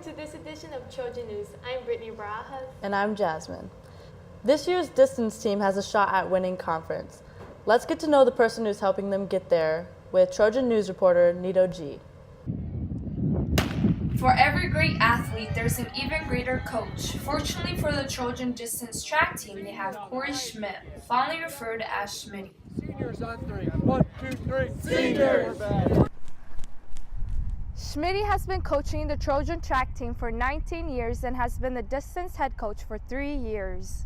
to this edition of Trojan News. I'm Brittany Barajas. And I'm Jasmine. This year's distance team has a shot at winning conference. Let's get to know the person who's helping them get there with Trojan News reporter Nito G. For every great athlete, there's an even greater coach. Fortunately for the Trojan distance track team, they have Corey Schmidt, fondly referred to as Schmitty. Seniors on three. 1, 2, 3. Seniors! Schmitty has been coaching the Trojan track team for 19 years and has been the distance head coach for 3 years.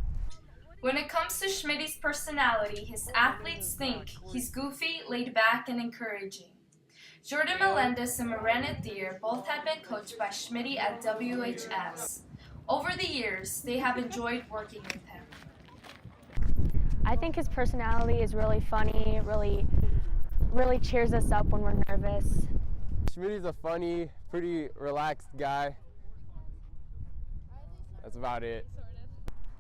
When it comes to Schmitty's personality, his athletes think he's goofy, laid back, and encouraging. Jordan Melendez and Miranda Thier both have been coached by Schmitty at WHS. Over the years, they have enjoyed working with him. I think his personality is really funny, really cheers us up when we're nervous. Schmitty's a funny, pretty relaxed guy. That's about it.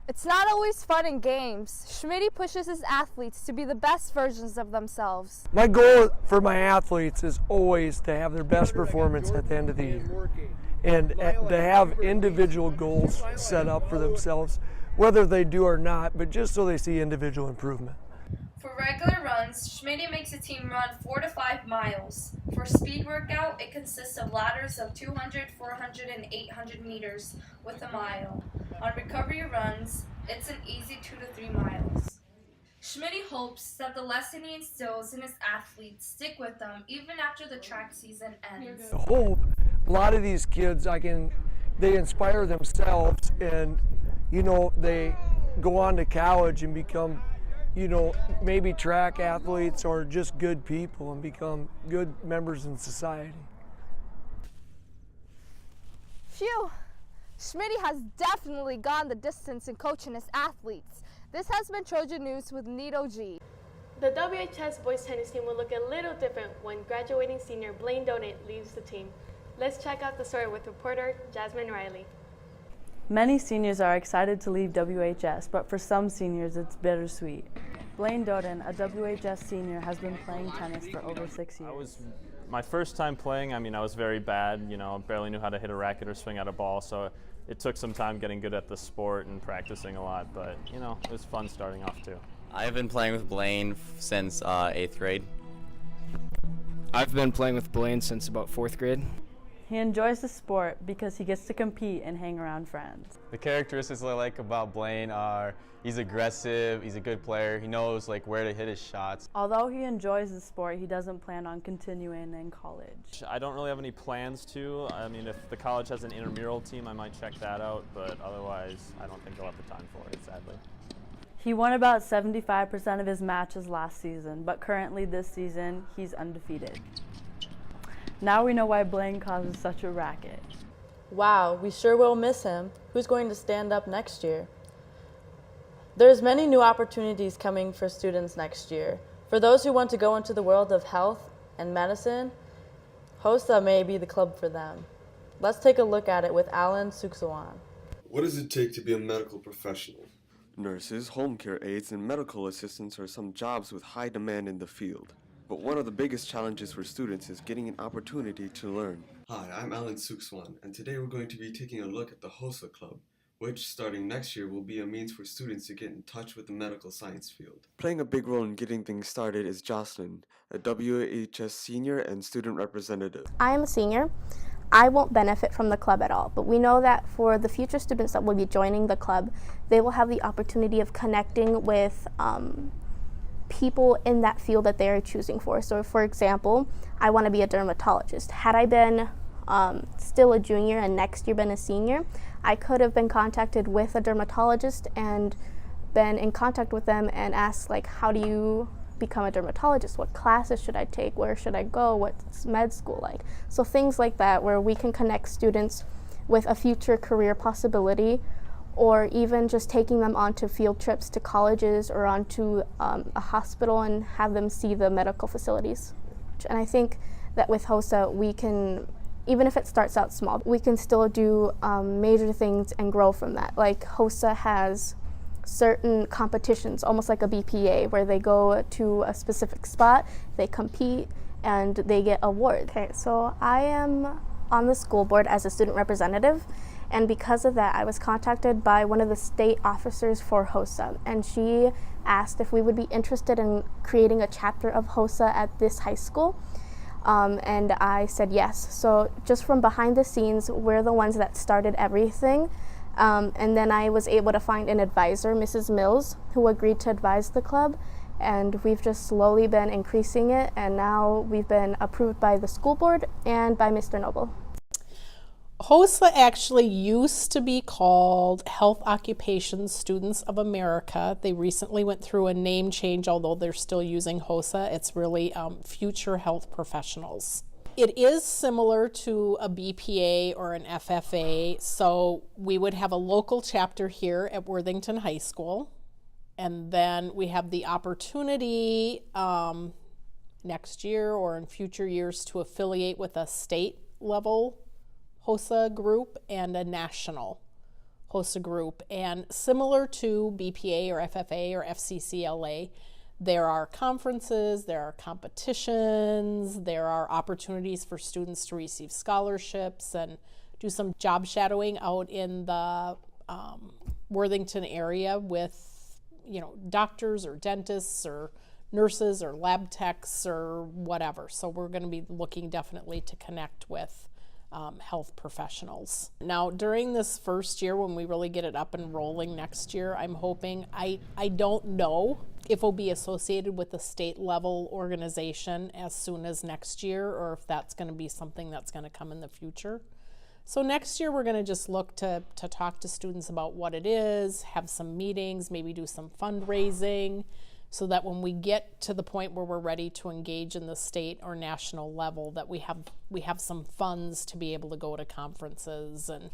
It's not always fun in games. Schmitty pushes his athletes to be the best versions of themselves. My goal for my athletes is always to have their best performance at the end of the year and to have individual goals set up for themselves, whether they do or not, but just so they see individual improvement. For regular runs, Schmitty makes a team run 4 to 5 miles. For speed workout, it consists of ladders of 200, 400, and 800 meters with a mile. On recovery runs, it's an easy 2 to 3 miles. Schmitty hopes that the lesson he instills in his athletes stick with them even after the track season ends. I hope a lot of these kids, they inspire themselves and, they go on to college and become, maybe track athletes or just good people and become good members in society. Phew! Schmitty has definitely gone the distance in coaching his athletes. This has been Trojan News with Nito G. The WHS boys tennis team will look a little different when graduating senior Blaine Donut leaves the team. Let's check out the story with reporter Jasmine Riley. Many seniors are excited to leave WHS, but for some seniors it's bittersweet. Blaine Doden, a WHS senior, has been playing tennis for over 6 years. My first time playing, I was very bad, barely knew how to hit a racket or swing at a ball, so it took some time getting good at the sport and practicing a lot, but, it was fun starting off too. I've been playing with Blaine since 8th grade. I've been playing with Blaine since about 4th grade. He enjoys the sport because he gets to compete and hang around friends. The characteristics I like about Blaine are he's aggressive, he's a good player, he knows where to hit his shots. Although he enjoys the sport, he doesn't plan on continuing in college. I don't really have any plans to. If the college has an intramural team, I might check that out, but otherwise, I don't think I'll have the time for it, sadly. He won about 75% of his matches last season, but currently this season, he's undefeated. Now we know why Blaine causes such a racket. Wow, we sure will miss him. Who's going to stand up next year? There's many new opportunities coming for students next year. For those who want to go into the world of health and medicine, HOSA may be the club for them. Let's take a look at it with Alan Suksawan. What does it take to be a medical professional? Nurses, home care aides, and medical assistants are some jobs with high demand in the field. But one of the biggest challenges for students is getting an opportunity to learn. Hi, I'm Alan Sukswan, and today we're going to be taking a look at the HOSA Club, which starting next year will be a means for students to get in touch with the medical science field. Playing a big role in getting things started is Jocelyn, a WHS senior and student representative. I am a senior. I won't benefit from the club at all, but we know that for the future students that will be joining the club, they will have the opportunity of connecting with people in that field that they are choosing for. So for example, I want to be a dermatologist. Had I been still a junior and next year been a senior, I could have been contacted with a dermatologist and been in contact with them and asked how do you become a dermatologist? What classes should I take? Where should I go? What's med school like? So things like that where we can connect students with a future career possibility, or even just taking them onto field trips to colleges or onto a hospital and have them see the medical facilities. And I think that with HOSA, we can, even if it starts out small, we can still do major things and grow from that. Like HOSA has certain competitions, almost like a BPA, where they go to a specific spot, they compete, and they get awards. Okay, so I am on the school board as a student representative, and because of that I was contacted by one of the state officers for HOSA, and she asked if we would be interested in creating a chapter of HOSA at this high school. And I said yes. So just from behind the scenes, we're the ones that started everything. And then I was able to find an advisor, Mrs. Mills, who agreed to advise the club. And we've just slowly been increasing it. And now we've been approved by the school board and by Mr. Noble. HOSA actually used to be called Health Occupation Students of America. They recently went through a name change, although they're still using HOSA. It's really Future Health Professionals. It is similar to a BPA or an FFA, so we would have a local chapter here at Worthington High School, and then we have the opportunity next year or in future years to affiliate with a state level HOSA group and a national HOSA group. And similar to BPA or FFA or FCCLA, there are conferences, there are competitions, there are opportunities for students to receive scholarships and do some job shadowing out in the Worthington area with, you know, doctors or dentists or nurses or lab techs or whatever. So we're going to be looking definitely to connect with health professionals. Now, during this first year, when we really get it up and rolling next year, I'm hoping, I don't know if we'll be associated with a state level organization as soon as next year, or if that's going to be something that's going to come in the future. So next year, we're going to just look to talk to students about what it is, have some meetings, maybe do some fundraising, so that when we get to the point where we're ready to engage in the state or national level, that we have some funds to be able to go to conferences and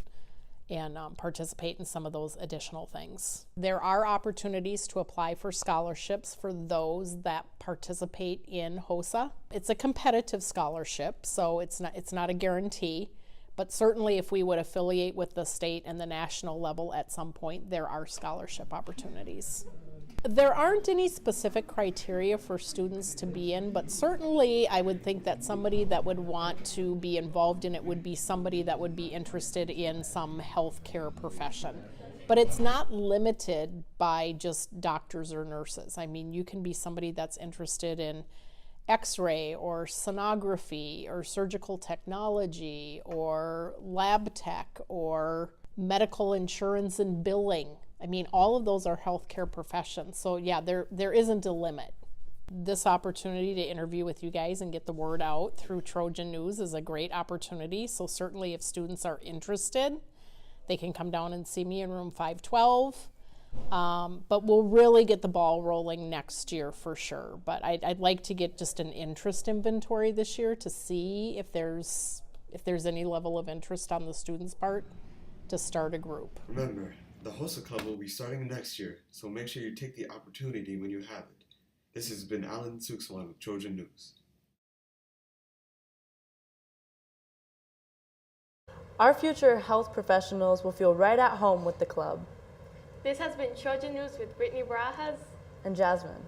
participate in some of those additional things. There are opportunities to apply for scholarships for those that participate in HOSA. It's a competitive scholarship, so it's not a guarantee, but certainly if we would affiliate with the state and the national level at some point, there are scholarship opportunities. There aren't any specific criteria for students to be in, but certainly I would think that somebody that would want to be involved in it would be somebody that would be interested in some healthcare profession. But it's not limited by just doctors or nurses. I mean, you can be somebody that's interested in X-ray or sonography or surgical technology or lab tech or medical insurance and billing. I mean, all of those are healthcare professions. So yeah, there isn't a limit. This opportunity to interview with you guys and get the word out through Trojan News is a great opportunity. So certainly if students are interested, they can come down and see me in room 512. But we'll really get the ball rolling next year for sure. But I'd like to get just an interest inventory this year to see if there's any level of interest on the students' part to start a group. Remember, the HOSA Club will be starting next year, so make sure you take the opportunity when you have it. This has been Alan Sukswan with Trojan News. Our future health professionals will feel right at home with the club. This has been Trojan News with Brittany Barajas and Jasmine.